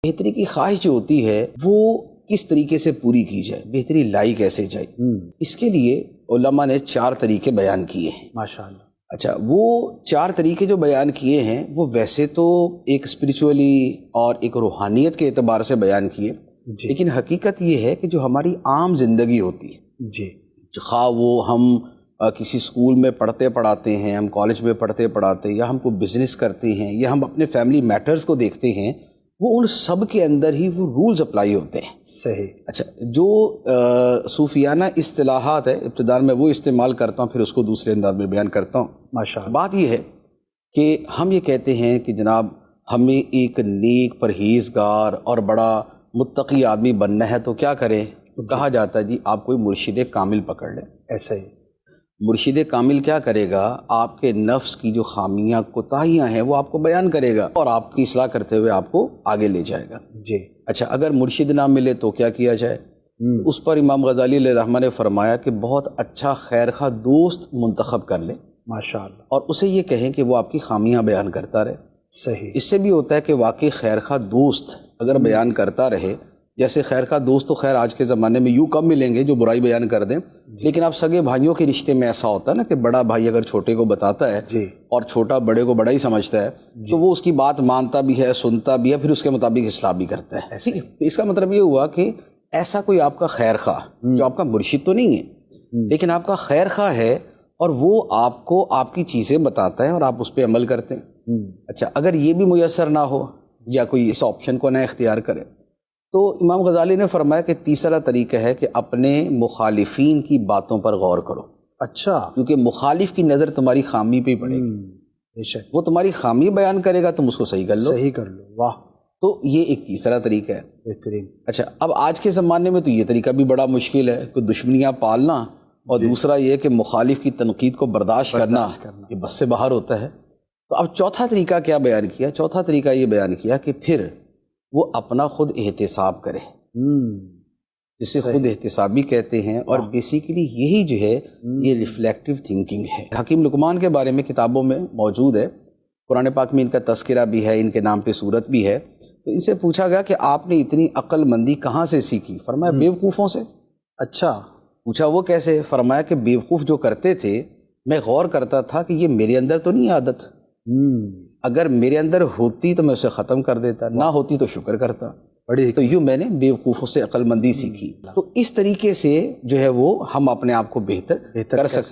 بہتری کی خواہش جو ہوتی ہے وہ کس طریقے سے پوری کی جائے، بہتری لائی کیسے جائے، اس کے لیے علماء نے 4 طریقے بیان کیے ہیں ماشاءاللہ۔ اچھا، وہ 4 طریقے جو بیان کیے ہیں وہ ویسے تو ایک اسپریچولی اور ایک روحانیت کے اعتبار سے بیان کیے، لیکن حقیقت یہ ہے کہ جو ہماری عام زندگی ہوتی ہے، خواہ وہ ہم کسی اسکول میں پڑھتے پڑھاتے ہیں، ہم کالج میں پڑھتے پڑھاتے ہیں، یا ہم کوئی بزنس کرتے ہیں، یا ہم اپنے فیملی میٹرز کو دیکھتے ہیں، وہ ان سب کے اندر ہی وہ رولز اپلائی ہوتے ہیں۔ صحیح۔ اچھا، جو صوفیانہ اصطلاحات ہے ابتداء میں وہ استعمال کرتا ہوں، پھر اس کو دوسرے انداز میں بیان کرتا ہوں۔ ماشاءاللہ۔ بات یہ ہے کہ ہم یہ کہتے ہیں کہ جناب ہمیں ایک نیک پرہیزگار اور بڑا متقی آدمی بننا ہے تو کیا کریں؟ تو کہا جاتا ہے جی آپ کوئی مرشد کامل پکڑ لیں۔ ایسا ہی مرشد کامل کیا کرے گا؟ آپ کے نفس کی جو خامیاں کوتاہیاں ہیں وہ آپ کو بیان کرے گا اور آپ کی اصلاح کرتے ہوئے آپ کو آگے لے جائے گا۔ جی۔ اچھا، اگر مرشد نہ ملے تو کیا کیا جائے؟ اس پر امام غزالی علیہ الرحمہ نے فرمایا کہ بہت اچھا خیرخواہ دوست منتخب کر لیں ماشاءاللہ، اور اسے یہ کہیں کہ وہ آپ کی خامیاں بیان کرتا رہے۔ صحیح۔ اس سے بھی ہوتا ہے کہ واقعی خیرخواہ دوست اگر بیان کرتا رہے، جیسے خیرخواہ دوست تو خیر آج کے زمانے میں یوں کم ملیں گے جو برائی بیان کر دیں، لیکن آپ سگے بھائیوں کے رشتے میں ایسا ہوتا ہے نا کہ بڑا بھائی اگر چھوٹے کو بتاتا ہے اور چھوٹا بڑے کو بڑا ہی سمجھتا ہے تو وہ اس کی بات مانتا بھی ہے، سنتا بھی ہے، پھر اس کے مطابق اصلاح بھی کرتا ہے۔ تو اس کا مطلب یہ ہوا کہ ایسا کوئی آپ کا خیر خواہ جو آپ کا مرشد تو نہیں ہے لیکن آپ کا خیر خواہ ہے اور وہ آپ کو آپ کی چیزیں بتاتا ہے اور آپ اس پہ عمل کرتے ہیں۔ اچھا، اگر یہ بھی میسر نہ ہو یا کوئی اس آپشن کو نہ اختیار کرے تو امام غزالی نے فرمایا کہ تیسرا طریقہ ہے کہ اپنے مخالفین کی باتوں پر غور کرو۔ اچھا، کیونکہ مخالف کی نظر تمہاری خامی پہ ہی پڑے گی، بے شک، وہ تمہاری خامی بیان کرے گا، تم اس کو صحیح کر لو۔ صحیح کر لو، واہ، تو یہ ایک تیسرا طریقہ ہے۔ بہترین۔ اچھا، اب آج کے زمانے میں تو یہ طریقہ بھی بڑا مشکل ہے، کوئی دشمنیاں پالنا اور دوسرا یہ کہ مخالف کی تنقید کو برداشت کرنا یہ بس سے باہر ہوتا ہے۔ تو اب چوتھا طریقہ کیا بیان کیا؟ چوتھا طریقہ یہ بیان کیا کہ پھر وہ اپنا خود احتساب کرے، جسے خود احتسابی کہتے ہیں، اور بیسیکلی یہی جو ہے یہ ریفلیکٹیو تھنکنگ ہے۔ حکیم لقمان کے بارے میں کتابوں میں موجود ہے، قرآن پاک میں ان کا تذکرہ بھی ہے، ان کے نام پہ سورت بھی ہے۔ تو ان سے پوچھا گیا کہ آپ نے اتنی عقل مندی کہاں سے سیکھی؟ فرمایا بیوقوفوں سے۔ اچھا، پوچھا وہ کیسے؟ فرمایا کہ بیوقوف جو کرتے تھے میں غور کرتا تھا کہ یہ میرے اندر تو نہیں عادت، اگر میرے اندر ہوتی تو میں اسے ختم کر دیتا، نہ ہوتی تو شکر کرتا۔ تو یوں میں نے بیوقوفوں سے عقل مندی سیکھی۔ تو اس طریقے سے جو ہے وہ ہم اپنے آپ کو بہتر کر سکتے ہیں۔